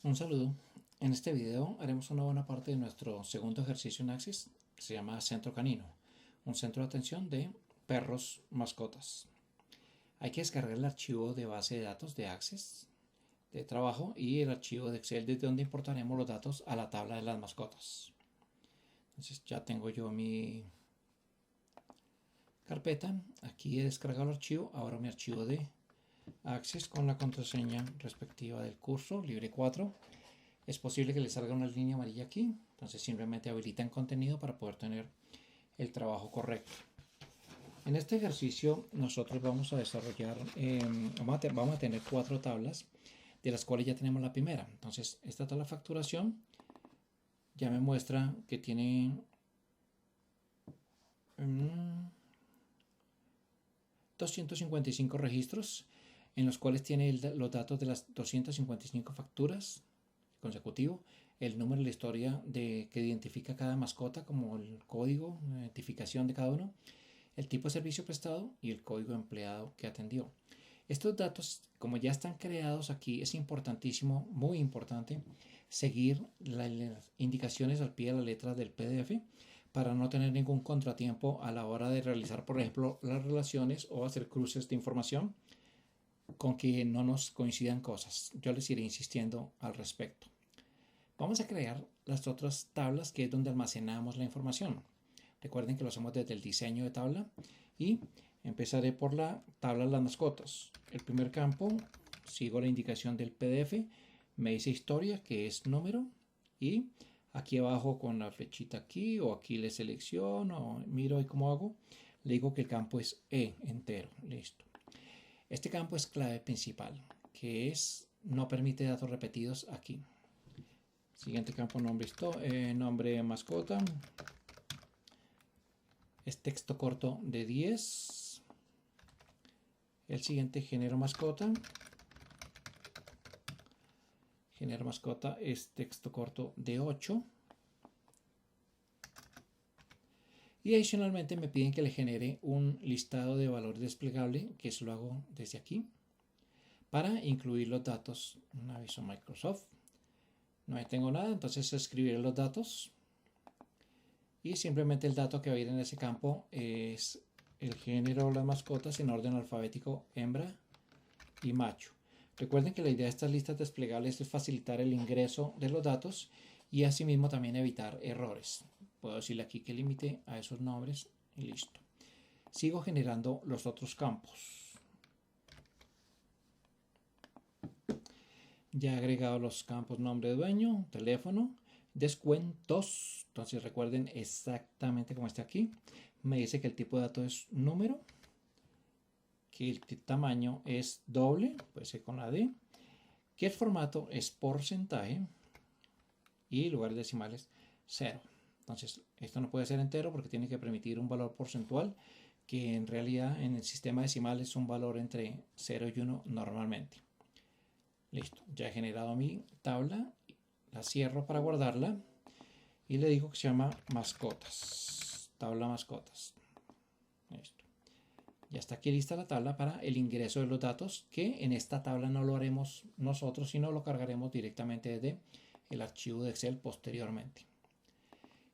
Un saludo. En este video haremos una buena parte de nuestro segundo ejercicio en Access, que se llama Centro Canino, un centro de atención de perros mascotas. Hay que descargar el archivo de base de datos de Access de trabajo y el archivo de Excel desde donde importaremos los datos a la tabla de las mascotas. Entonces ya tengo yo mi carpeta. Aquí he descargado el archivo. Ahora mi archivo de Access con la contraseña respectiva del curso, libre 4. Es posible que le salga una línea amarilla aquí, entonces simplemente habilitan contenido para poder tener el trabajo correcto. En este ejercicio nosotros vamos a desarrollar, vamos a tener 4 tablas, de las cuales ya tenemos la primera. Entonces esta tabla de facturación ya me muestra que tiene 255 registros, en los cuales tiene los datos de las 255 facturas consecutivo, el número y la historia que identifica cada mascota, como el código de identificación de cada uno, el tipo de servicio prestado y el código de empleado que atendió. Estos datos, como ya están creados aquí, es importantísimo, muy importante, seguir las indicaciones al pie de la letra del PDF para no tener ningún contratiempo a la hora de realizar, por ejemplo, las relaciones o hacer cruces de información con que no nos coincidan cosas. Yo les iré insistiendo al respecto. Vamos a crear las otras tablas, que es donde almacenamos la información. Recuerden que lo hacemos desde el diseño de tabla y empezaré por la tabla de las mascotas. El primer campo, sigo la indicación del PDF, me dice historia, que es número, y aquí abajo con la flechita aquí o aquí le selecciono, miro y cómo hago, le digo que el campo es entero, listo. Este campo es clave principal, que es no permite datos repetidos aquí. Siguiente campo, nombre mascota. Es texto corto de 10. El siguiente, género mascota. Género mascota es texto corto de 8. Y adicionalmente me piden que le genere un listado de valores desplegable, que eso lo hago desde aquí, para incluir los datos. Un aviso Microsoft. No tengo nada, entonces escribiré los datos. Y simplemente el dato que va a ir en ese campo es el género de las mascotas en orden alfabético, hembra y macho. Recuerden que la idea de estas listas desplegables es facilitar el ingreso de los datos y asimismo también evitar errores. Puedo decirle aquí que limite a esos nombres y listo. Sigo generando los otros campos. Ya he agregado los campos nombre de dueño, teléfono, descuentos. Entonces recuerden exactamente como está aquí. Me dice que el tipo de dato es número, que el tamaño es doble, puede ser con la D, que el formato es porcentaje y lugares decimales 0. Entonces esto no puede ser entero porque tiene que permitir un valor porcentual, que en realidad en el sistema decimal es un valor entre 0 y 1 normalmente. Listo, ya he generado mi tabla, la cierro para guardarla y le digo que se llama mascotas, tabla mascotas. Listo. Ya está aquí lista la tabla para el ingreso de los datos, que en esta tabla no lo haremos nosotros, sino lo cargaremos directamente desde el archivo de Excel posteriormente.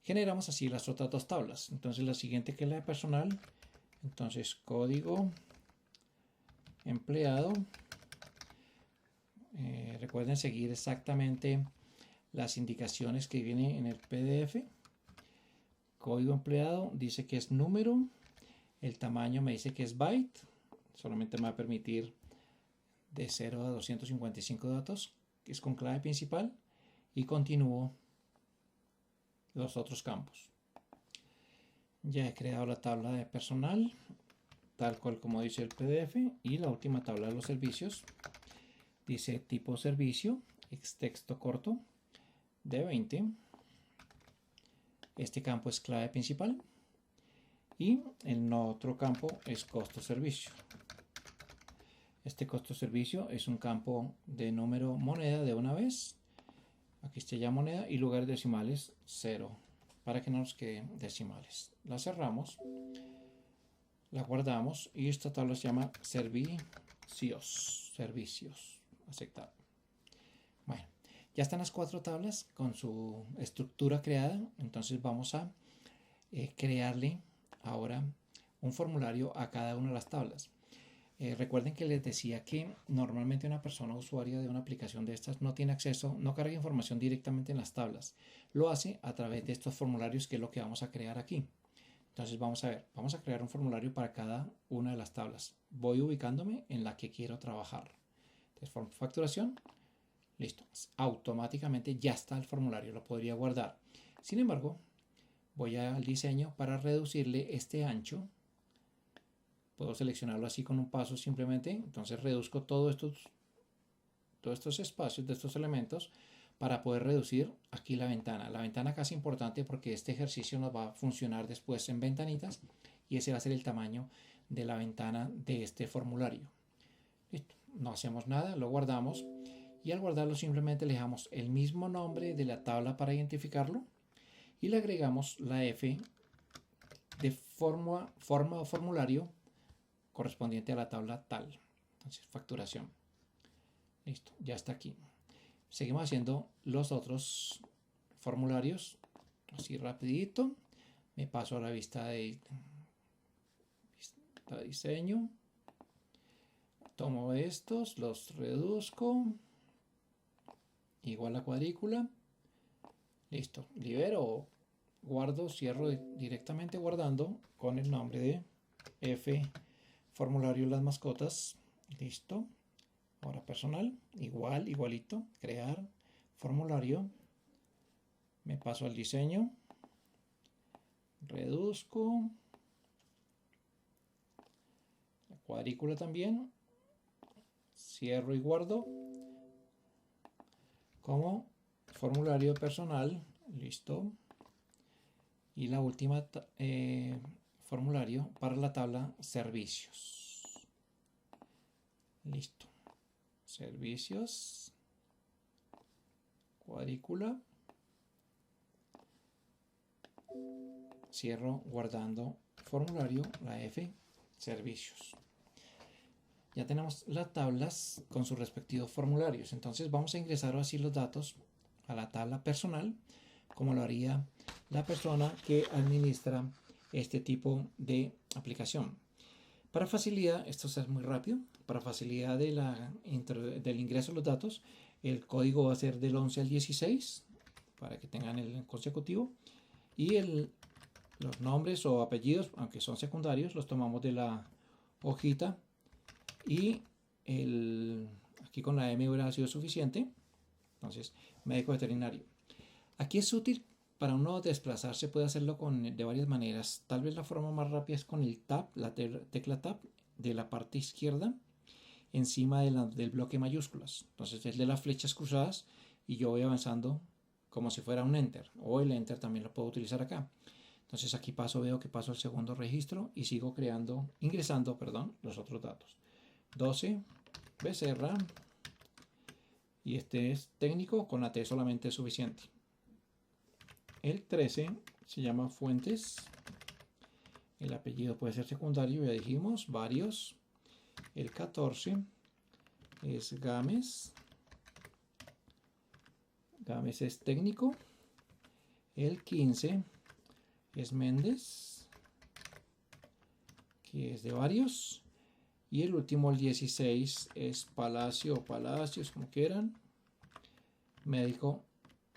Generamos así las otras dos tablas. Entonces la siguiente, que es la de personal, entonces código empleado. Recuerden seguir exactamente las indicaciones que vienen en el PDF. Código empleado dice que es número. El tamaño me dice que es byte. Solamente me va a permitir de 0 a 255 datos, que es con clave principal. Y continúo los otros campos. Ya he creado la tabla de personal, tal cual como dice el PDF. Y la última tabla de los servicios. Dice tipo servicio, texto corto de 20. Este campo es clave principal. Y el otro campo es costo servicio. Este costo servicio es un campo de número moneda de una vez. Aquí está ya moneda y lugares decimales 0, para que no nos queden decimales. La cerramos, la guardamos y esta tabla se llama servicios. Aceptado. Bueno, Ya están las 4 tablas con su estructura creada. Entonces vamos a crearle ahora un formulario a cada una de las tablas. Recuerden que les decía que normalmente una persona usuaria de una aplicación de estas no tiene acceso, no carga información directamente en las tablas. Lo hace a través de estos formularios, que es lo que vamos a crear aquí. Entonces vamos a ver, vamos a crear un formulario para cada una de las tablas. Voy ubicándome en la que quiero trabajar. Entonces, facturación, listo. Automáticamente ya está el formulario, lo podría guardar. Sin embargo, voy al diseño para reducirle este ancho. Puedo seleccionarlo así con un paso simplemente. Entonces reduzco todos estos espacios de estos elementos para poder reducir aquí la ventana. La ventana acá es importante porque este ejercicio nos va a funcionar después en ventanitas y ese va a ser el tamaño de la ventana de este formulario. Listo. No hacemos nada, lo guardamos y al guardarlo simplemente le dejamos el mismo nombre de la tabla para identificarlo y le agregamos la F de forma o formulario correspondiente a la tabla tal. Entonces, facturación. Listo, ya está aquí. Seguimos haciendo los otros formularios así rapidito. Me paso a la vista de diseño. Tomo estos, los reduzco. Igual a cuadrícula. Listo, libero, guardo, cierro directamente guardando con el nombre de F formulario las mascotas. Listo. Ahora personal, igualito, crear formulario. Me paso al diseño. Reduzco. La cuadrícula también. Cierro y guardo. Como formulario personal. Listo. Y la última formulario para la tabla servicios. Listo. Servicios, cuadrícula, cierro guardando formulario, la F, servicios. Ya tenemos las tablas con sus respectivos formularios. Entonces vamos a ingresar así los datos a la tabla personal, como lo haría la persona que administra este tipo de aplicación. Para facilidad, esto es muy rápido, para facilidad del ingreso de los datos, el código va a ser del 11 al 16, para que tengan el consecutivo, y los nombres o apellidos, aunque son secundarios, los tomamos de la hojita, y aquí con la M hubiera sido suficiente. Entonces, médico veterinario. Aquí es útil para uno desplazarse, puede hacerlo de varias maneras. Tal vez la forma más rápida es con el Tab, la tecla Tab de la parte izquierda encima del bloque mayúsculas. Entonces es de las flechas cruzadas y yo voy avanzando como si fuera un Enter, o el Enter también lo puedo utilizar acá. Entonces aquí veo que paso al segundo registro y sigo ingresando los otros datos. 12 Becerra, y este es técnico, con la T solamente es suficiente. El 13 se llama Fuentes. El apellido puede ser secundario, ya dijimos, varios. El 14 es Gámez. Gámez es técnico. El 15 es Méndez, que es de varios. Y el último, el 16, es Palacio o Palacios, como quieran. Médico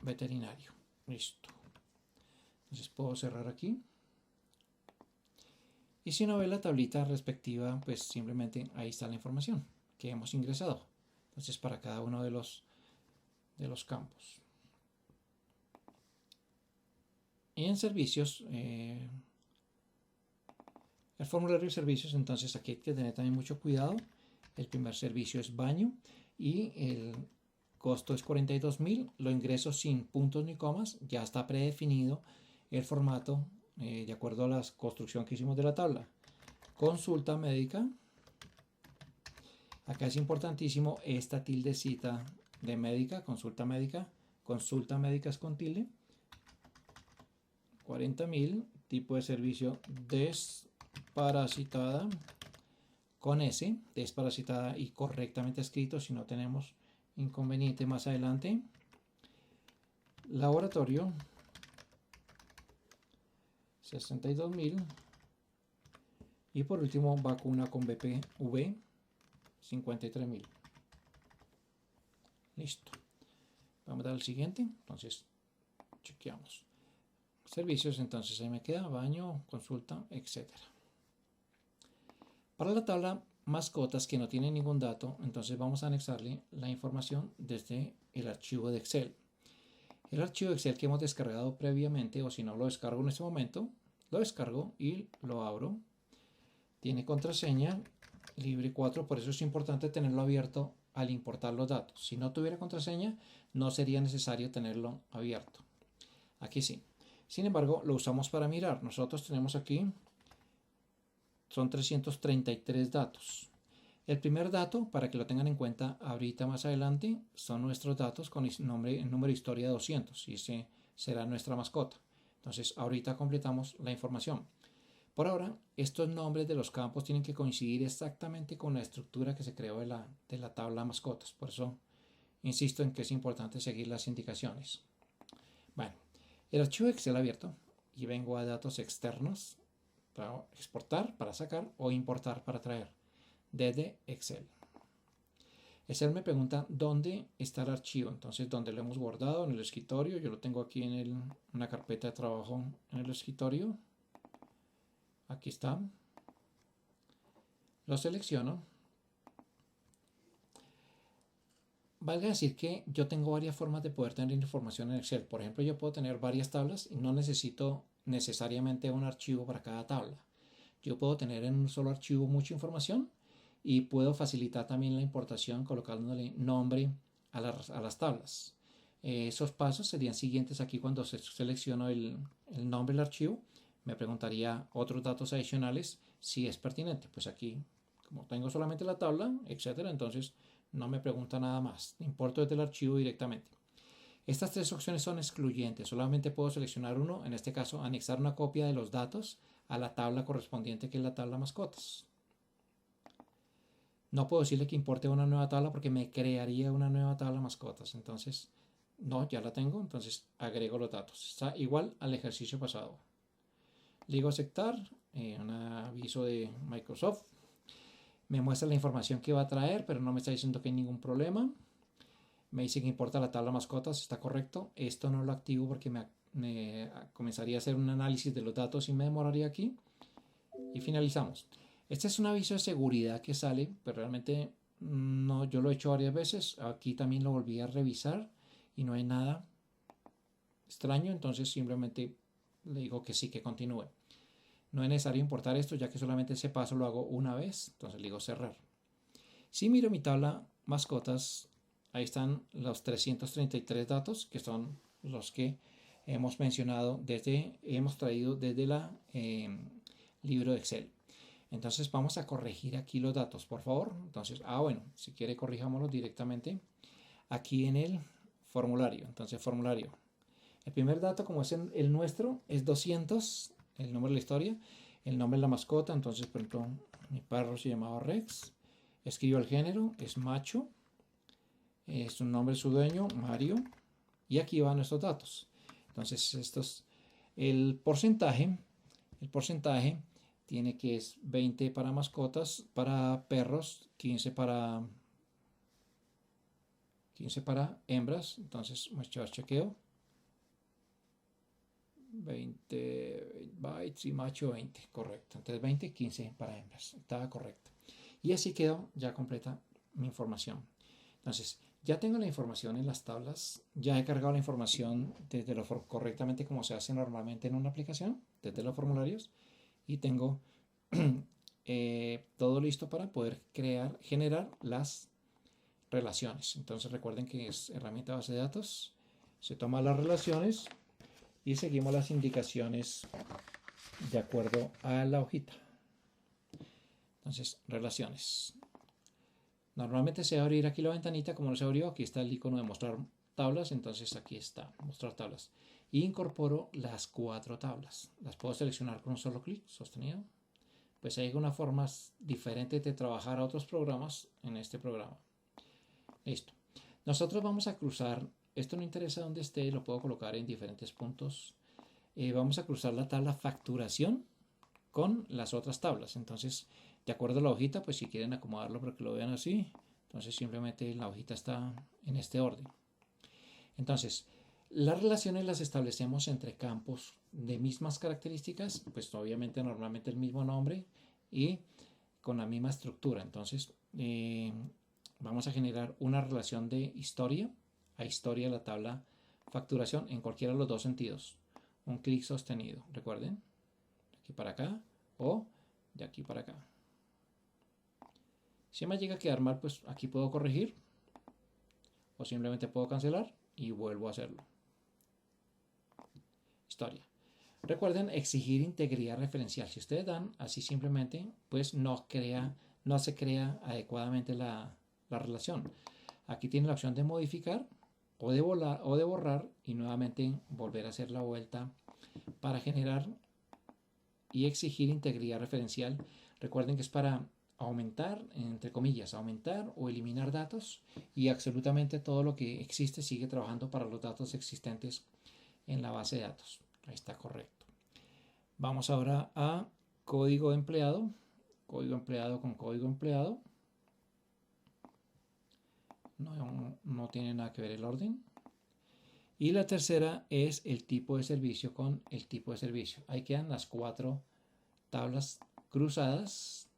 veterinario. Listo. Entonces puedo cerrar aquí. Y si no ve la tablita respectiva, pues simplemente ahí está la información que hemos ingresado. Entonces para cada uno de los campos. Y en servicios, el formulario de servicios, entonces aquí hay que tener también mucho cuidado. El primer servicio es baño y el costo es 42.000. Lo ingreso sin puntos ni comas. Ya está predefinido el formato de acuerdo a la construcción que hicimos de la tabla. Consulta médica. Acá es importantísimo esta tildecita de médica, consulta médica es con tilde. 40.000, tipo de servicio desparasitada, con S, desparasitada y correctamente escrito, si no tenemos inconveniente más adelante. laboratorio 62.000 y por último vacuna con BPV 53.000. Listo. Vamos a dar al siguiente. Entonces chequeamos servicios. Entonces ahí me queda baño, consulta, etcétera. Para la tabla mascotas que no tiene ningún dato, entonces vamos a anexarle la información desde el archivo de Excel. El archivo de Excel que hemos descargado previamente, o si no lo descargo en este momento, lo descargo y lo abro. Tiene contraseña libre 4, por eso es importante tenerlo abierto al importar los datos. Si no tuviera contraseña, no sería necesario tenerlo abierto. Aquí sí. Sin embargo, lo usamos para mirar. Nosotros tenemos aquí, son 333 datos. El primer dato, para que lo tengan en cuenta ahorita más adelante, son nuestros datos con el número historia 200 y ese será nuestra mascota. Entonces ahorita completamos la información. Por ahora, estos nombres de los campos tienen que coincidir exactamente con la estructura que se creó de la tabla mascotas. Por eso insisto en que es importante seguir las indicaciones. Bueno, el archivo Excel abierto y vengo a datos externos para exportar, para sacar o importar para traer desde Excel. Excel me pregunta dónde está el archivo, entonces dónde lo hemos guardado, en el escritorio. Yo lo tengo aquí en una carpeta de trabajo en el escritorio. Aquí está. Lo selecciono. Valga decir que yo tengo varias formas de poder tener información en Excel. Por ejemplo, yo puedo tener varias tablas y no necesito necesariamente un archivo para cada tabla. Yo puedo tener en un solo archivo mucha información y puedo facilitar también la importación colocándole nombre a las tablas. Esos pasos serían siguientes aquí cuando selecciono el nombre del archivo. Me preguntaría otros datos adicionales si es pertinente. Pues aquí, como tengo solamente la tabla, etcétera, entonces no me pregunta nada más. Importo desde el archivo directamente. Estas tres opciones son excluyentes. Solamente puedo seleccionar uno, en este caso anexar una copia de los datos a la tabla correspondiente, que es la tabla mascotas. No puedo decirle que importe una nueva tabla porque me crearía una nueva tabla mascotas. Entonces, no, ya la tengo. Entonces agrego los datos. Está igual al ejercicio pasado. Le digo aceptar. Un aviso de Microsoft. Me muestra la información que va a traer, pero no me está diciendo que hay ningún problema. Me dice que importa la tabla mascotas. Está correcto. Esto no lo activo porque me comenzaría a hacer un análisis de los datos y me demoraría aquí. Y finalizamos. Este es un aviso de seguridad que sale, pero realmente no, yo lo he hecho varias veces. Aquí también lo volví a revisar y no hay nada extraño, entonces simplemente le digo que sí, que continúe. No es necesario importar esto, ya que solamente ese paso lo hago una vez, entonces le digo cerrar. Si miro mi tabla mascotas, ahí están los 333 datos, que son los que hemos mencionado hemos traído desde la libro de Excel. Entonces vamos a corregir aquí los datos, por favor. Entonces, bueno, si quiere corrijámoslos directamente aquí en el formulario. Entonces, formulario. El primer dato, como es el nuestro, es 200, el número de la historia, el nombre de la mascota. Entonces, por ejemplo, mi perro se llamaba Rex. Escribo el género, es macho. Es un nombre de su dueño, Mario. Y aquí van nuestros datos. Entonces, el porcentaje tiene que es 20 para mascotas, para perros, 15 para hembras. Entonces, chequeo. 20 bytes y macho 20, correcto. Entonces 20, 15 para hembras. Estaba correcto. Y así quedó ya completa mi información. Entonces, ya tengo la información en las tablas. Ya he cargado la información desde correctamente como se hace normalmente en una aplicación, desde los formularios. Y tengo todo listo para poder generar las relaciones. Entonces recuerden que es herramienta base de datos. Se toman las relaciones y seguimos las indicaciones de acuerdo a la hojita. Entonces, relaciones. Normalmente se va a abrir aquí la ventanita, como no se abrió, aquí está el icono de mostrar tablas, entonces aquí está, mostrar tablas. Y incorporo las 4 tablas. Las puedo seleccionar con un solo clic, sostenido. Pues hay una forma diferente de trabajar a otros programas en este programa. Listo. Nosotros vamos a cruzar, esto no interesa dónde esté, lo puedo colocar en diferentes puntos. Vamos a cruzar la tabla facturación con las otras tablas. Entonces, de acuerdo a la hojita, pues si quieren acomodarlo para que lo vean así, entonces simplemente la hojita está en este orden. Entonces, las relaciones las establecemos entre campos de mismas características, pues obviamente normalmente el mismo nombre y con la misma estructura. Entonces, vamos a generar una relación de historia a historia de la tabla facturación en cualquiera de los dos sentidos. Un clic sostenido, recuerden, de aquí para acá o de aquí para acá. Si me llega a quedar mal, pues aquí puedo corregir o simplemente puedo cancelar y vuelvo a hacerlo. Historia. Recuerden exigir integridad referencial. Si ustedes dan así simplemente, pues no se crea adecuadamente la relación. Aquí tiene la opción de modificar o de borrar y nuevamente volver a hacer la vuelta para generar y exigir integridad referencial. Recuerden que es para aumentar, entre comillas, aumentar o eliminar datos, y absolutamente todo lo que existe sigue trabajando para los datos existentes en la base de datos. Ahí está correcto. Vamos ahora a código empleado con código empleado. No tiene nada que ver el orden. Y la tercera es el tipo de servicio con el tipo de servicio. Ahí quedan las 4 tablas cruzadas,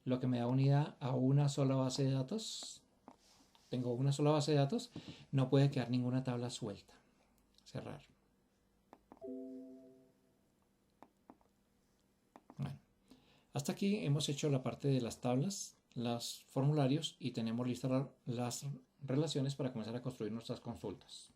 lo que me da unidad a una sola base de datos. Tengo una sola base de datos, no puede quedar ninguna tabla suelta. Cerrar. Bueno, hasta aquí hemos hecho la parte de las tablas, los formularios, y tenemos listas las relaciones para comenzar a construir nuestras consultas.